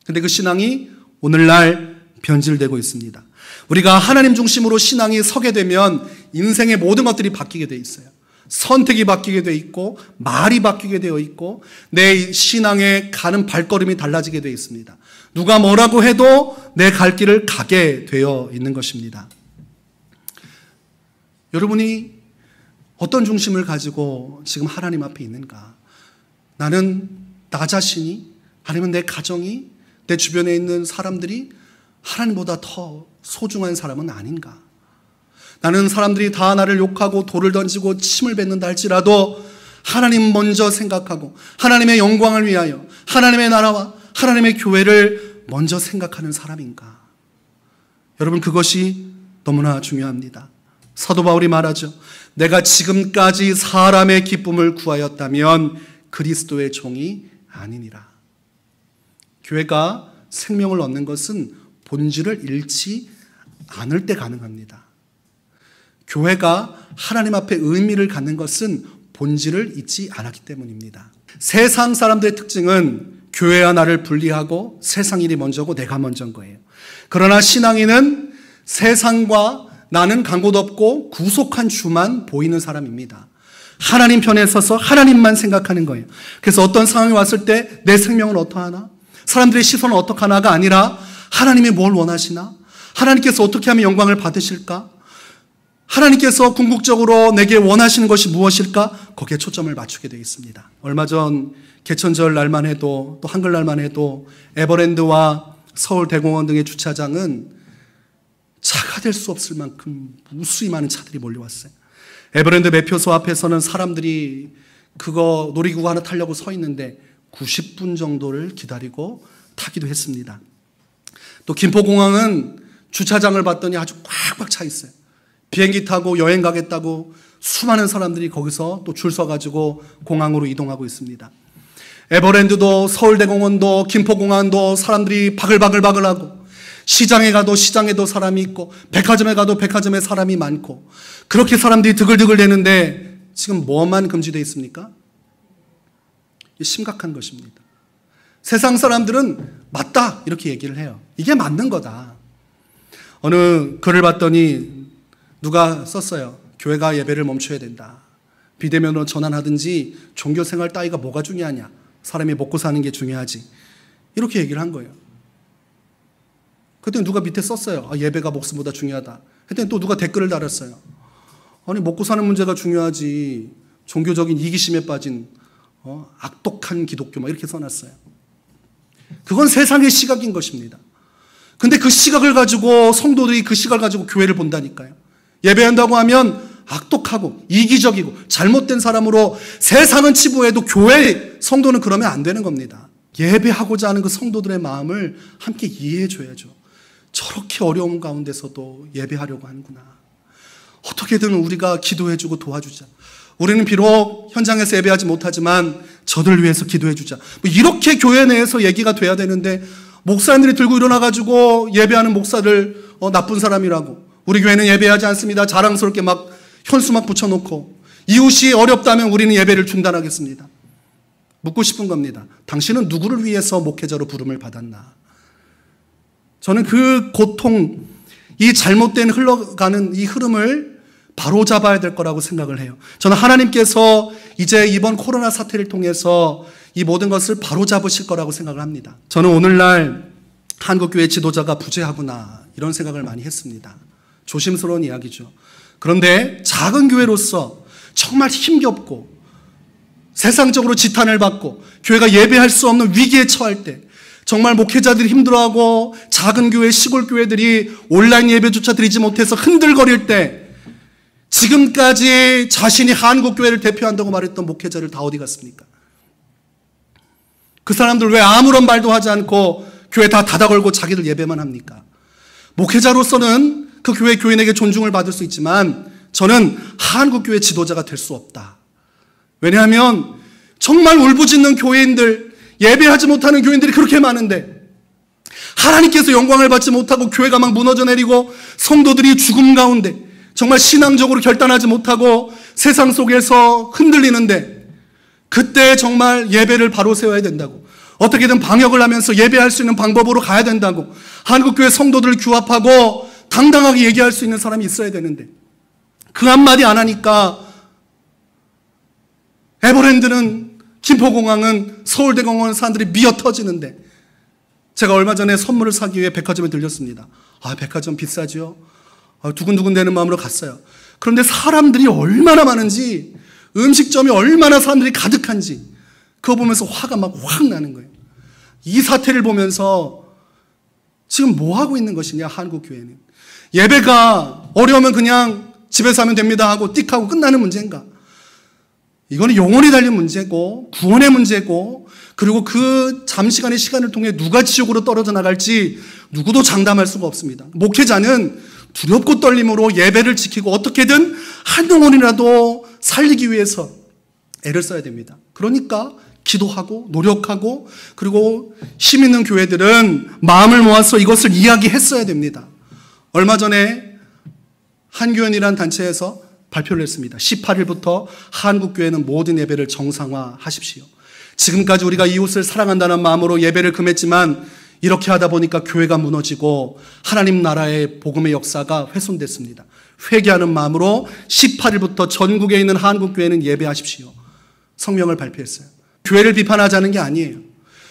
근데 그 신앙이 오늘날 변질되고 있습니다. 우리가 하나님 중심으로 신앙이 서게 되면 인생의 모든 것들이 바뀌게 돼 있어요. 선택이 바뀌게 돼 있고 말이 바뀌게 되어 있고 내 신앙에 가는 발걸음이 달라지게 되어 있습니다. 누가 뭐라고 해도 내 갈 길을 가게 되어 있는 것입니다. 여러분이 어떤 중심을 가지고 지금 하나님 앞에 있는가? 나는 나 자신이 아니면 내 가정이 내 주변에 있는 사람들이 하나님보다 더 소중한 사람은 아닌가? 나는 사람들이 다 나를 욕하고 돌을 던지고 침을 뱉는다 할지라도 하나님 먼저 생각하고 하나님의 영광을 위하여 하나님의 나라와 하나님의 교회를 먼저 생각하는 사람인가? 여러분, 그것이 너무나 중요합니다. 사도 바울이 말하죠. 내가 지금까지 사람의 기쁨을 구하였다면 그리스도의 종이 아니니라. 교회가 생명을 얻는 것은 본질을 잃지 않을 때 가능합니다. 교회가 하나님 앞에 의미를 갖는 것은 본질을 잊지 않았기 때문입니다. 세상 사람들의 특징은 교회와 나를 분리하고 세상 일이 먼저고 내가 먼저인 거예요. 그러나 신앙인은 세상과 나는 간 곳 없고 구속한 주만 보이는 사람입니다. 하나님 편에 서서 하나님만 생각하는 거예요. 그래서 어떤 상황이 왔을 때 내 생명은 어떠하나? 사람들의 시선은 어떡하나가 아니라 하나님이 뭘 원하시나? 하나님께서 어떻게 하면 영광을 받으실까? 하나님께서 궁극적으로 내게 원하시는 것이 무엇일까? 거기에 초점을 맞추게 되어 있습니다. 얼마 전 개천절 날만 해도 또 한글날만 해도 에버랜드와 서울대공원 등의 주차장은 차가 될 수 없을 만큼 무수히 많은 차들이 몰려왔어요. 에버랜드 매표소 앞에서는 사람들이 그거 놀이기구 하나 타려고 서 있는데 90분 정도를 기다리고 타기도 했습니다. 또 김포공항은 주차장을 봤더니 아주 꽉꽉 차 있어요. 비행기 타고 여행 가겠다고 수많은 사람들이 거기서 또 줄 서가지고 공항으로 이동하고 있습니다. 에버랜드도 서울대공원도 김포공항도 사람들이 바글바글하고 시장에 가도 시장에도 사람이 있고 백화점에 가도 백화점에 사람이 많고 그렇게 사람들이 드글드글 대는데 지금 뭐만 금지되어 있습니까? 심각한 것입니다. 세상 사람들은 맞다 이렇게 얘기를 해요. 이게 맞는 거다. 어느 글을 봤더니 누가 썼어요. 교회가 예배를 멈춰야 된다. 비대면으로 전환하든지 종교생활 따위가 뭐가 중요하냐. 사람이 먹고 사는 게 중요하지. 이렇게 얘기를 한 거예요. 그때 누가 밑에 썼어요. 예배가 목숨보다 중요하다. 그때 또 누가 댓글을 달았어요. 아니 먹고 사는 문제가 중요하지. 종교적인 이기심에 빠진 악독한 기독교 막 이렇게 써놨어요. 그건 세상의 시각인 것입니다. 근데 그 시각을 가지고 성도들이 그 시각을 가지고 교회를 본다니까요. 예배한다고 하면 악독하고 이기적이고 잘못된 사람으로 세상은 치부해도 교회 성도는 그러면 안 되는 겁니다. 예배하고자 하는 그 성도들의 마음을 함께 이해해 줘야죠. 저렇게 어려운 가운데서도 예배하려고 하는구나. 어떻게든 우리가 기도해주고 도와주자. 우리는 비록 현장에서 예배하지 못하지만 저들 위해서 기도해주자. 이렇게 교회 내에서 얘기가 돼야 되는데 목사님들이 들고 일어나가지고 예배하는 목사를 나쁜 사람이라고, 우리 교회는 예배하지 않습니다 자랑스럽게 막 현수 막 붙여놓고, 이웃이 어렵다면 우리는 예배를 중단하겠습니다. 묻고 싶은 겁니다. 당신은 누구를 위해서 목회자로 부름을 받았나? 저는 그 고통, 이 잘못된 흘러가는 이 흐름을 바로잡아야 될 거라고 생각을 해요. 저는 하나님께서 이제 이번 코로나 사태를 통해서 이 모든 것을 바로잡으실 거라고 생각을 합니다. 저는 오늘날 한국교회 지도자가 부재하구나 이런 생각을 많이 했습니다. 조심스러운 이야기죠. 그런데 작은 교회로서 정말 힘겹고 세상적으로 지탄을 받고 교회가 예배할 수 없는 위기에 처할 때, 정말 목회자들이 힘들어하고 작은 교회, 시골 교회들이 온라인 예배조차 드리지 못해서 흔들거릴 때, 지금까지 자신이 한국교회를 대표한다고 말했던 목회자들 다 어디 갔습니까? 그 사람들 왜 아무런 말도 하지 않고 교회 다 닫아 걸고 자기들 예배만 합니까? 목회자로서는 그 교회 교인에게 존중을 받을 수 있지만 저는 한국교회 지도자가 될 수 없다. 왜냐하면 정말 울부짖는 교인들, 예배하지 못하는 교인들이 그렇게 많은데 하나님께서 영광을 받지 못하고 교회가 막 무너져 내리고 성도들이 죽음 가운데 정말 신앙적으로 결단하지 못하고 세상 속에서 흔들리는데, 그때 정말 예배를 바로 세워야 된다고, 어떻게든 방역을 하면서 예배할 수 있는 방법으로 가야 된다고 한국교회 성도들을 규합하고 당당하게 얘기할 수 있는 사람이 있어야 되는데 그 한마디 안 하니까 에버랜드는, 김포공항은, 서울대공원 사람들이 미어 터지는데 제가 얼마 전에 선물을 사기 위해 백화점에 들렸습니다. 백화점 비싸죠? 두근두근 되는 마음으로 갔어요. 그런데 사람들이 얼마나 많은지, 음식점이 얼마나 사람들이 가득한지 그거 보면서 화가 막 확 나는 거예요. 이 사태를 보면서 지금 뭐 하고 있는 것이냐, 한국교회는. 예배가 어려우면 그냥 집에서 하면 됩니다 하고 띡 하고 끝나는 문제인가? 이거는 영혼이 달린 문제고 구원의 문제고, 그리고 그 잠시간의 시간을 통해 누가 지옥으로 떨어져 나갈지 누구도 장담할 수가 없습니다. 목회자는 두렵고 떨림으로 예배를 지키고 어떻게든 한 영혼이라도 살리기 위해서 애를 써야 됩니다. 그러니까 기도하고 노력하고, 그리고 힘 있는 교회들은 마음을 모아서 이것을 이야기했어야 됩니다. 얼마 전에 한교연이라는 단체에서 발표를 했습니다. 18일부터 한국교회는 모든 예배를 정상화하십시오. 지금까지 우리가 이웃을 사랑한다는 마음으로 예배를 금했지만 이렇게 하다 보니까 교회가 무너지고 하나님 나라의 복음의 역사가 훼손됐습니다. 회개하는 마음으로 18일부터 전국에 있는 한국교회는 예배하십시오. 성명을 발표했어요. 교회를 비판하자는 게 아니에요.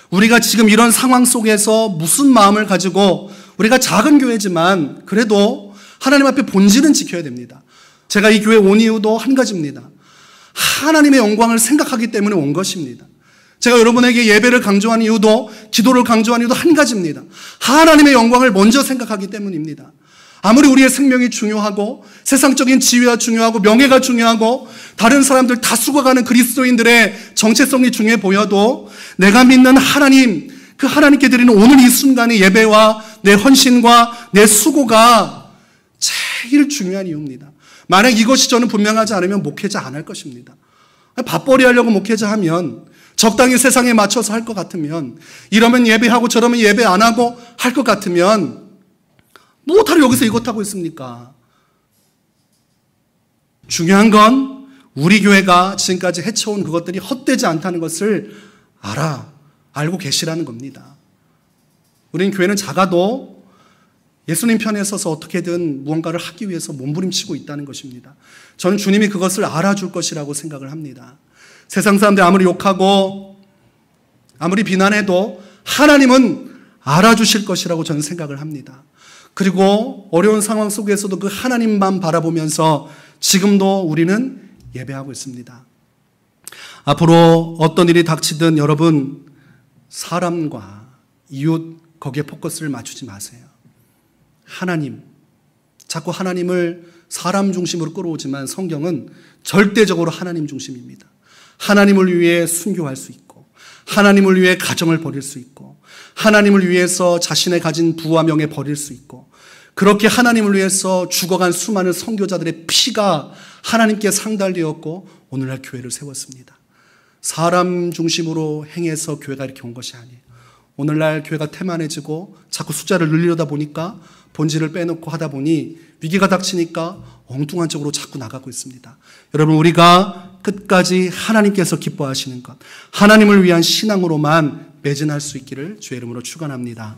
우리가 지금 이런 상황 속에서 무슨 마음을 가지고, 우리가 작은 교회지만 그래도 하나님 앞에 본질은 지켜야 됩니다. 제가 이 교회에 온 이유도 한 가지입니다. 하나님의 영광을 생각하기 때문에 온 것입니다. 제가 여러분에게 예배를 강조한 이유도, 기도를 강조한 이유도 한 가지입니다. 하나님의 영광을 먼저 생각하기 때문입니다. 아무리 우리의 생명이 중요하고 세상적인 지위가 중요하고 명예가 중요하고 다른 사람들 다 죽어가는 그리스도인들의 정체성이 중요해 보여도 내가 믿는 하나님, 그 하나님께 드리는 오늘 이 순간의 예배와 내 헌신과 내 수고가 제일 중요한 이유입니다. 만약 이것이 저는 분명하지 않으면 목회자 안 할 것입니다. 밥벌이 하려고 목회자 하면, 적당히 세상에 맞춰서 할 것 같으면, 이러면 예배하고 저러면 예배 안 하고 할 것 같으면 무엇하러 여기서 이것 하고 있습니까? 중요한 건 우리 교회가 지금까지 해쳐온 그것들이 헛되지 않다는 것을 알고 계시라는 겁니다. 우린 교회는 작아도 예수님 편에 서서 어떻게든 무언가를 하기 위해서 몸부림치고 있다는 것입니다. 저는 주님이 그것을 알아줄 것이라고 생각을 합니다. 세상 사람들이 아무리 욕하고 아무리 비난해도 하나님은 알아주실 것이라고 저는 생각을 합니다. 그리고 어려운 상황 속에서도 그 하나님만 바라보면서 지금도 우리는 예배하고 있습니다. 앞으로 어떤 일이 닥치든 여러분, 사람과 이웃 거기에 포커스를 맞추지 마세요. 하나님, 자꾸 하나님을 사람 중심으로 끌어오지만 성경은 절대적으로 하나님 중심입니다. 하나님을 위해 순교할 수 있고, 하나님을 위해 가정을 버릴 수 있고, 하나님을 위해서 자신의 가진 부와 명예 버릴 수 있고, 그렇게 하나님을 위해서 죽어간 수많은 선교자들의 피가 하나님께 상달되었고 오늘날 교회를 세웠습니다. 사람 중심으로 행해서 교회가 이렇게 온 것이 아니에요. 오늘날 교회가 태만해지고 자꾸 숫자를 늘리려다 보니까 본질을 빼놓고 하다 보니 위기가 닥치니까 엉뚱한 쪽으로 자꾸 나가고 있습니다. 여러분, 우리가 끝까지 하나님께서 기뻐하시는 것, 하나님을 위한 신앙으로만 매진할 수 있기를 주의 이름으로 축원합니다.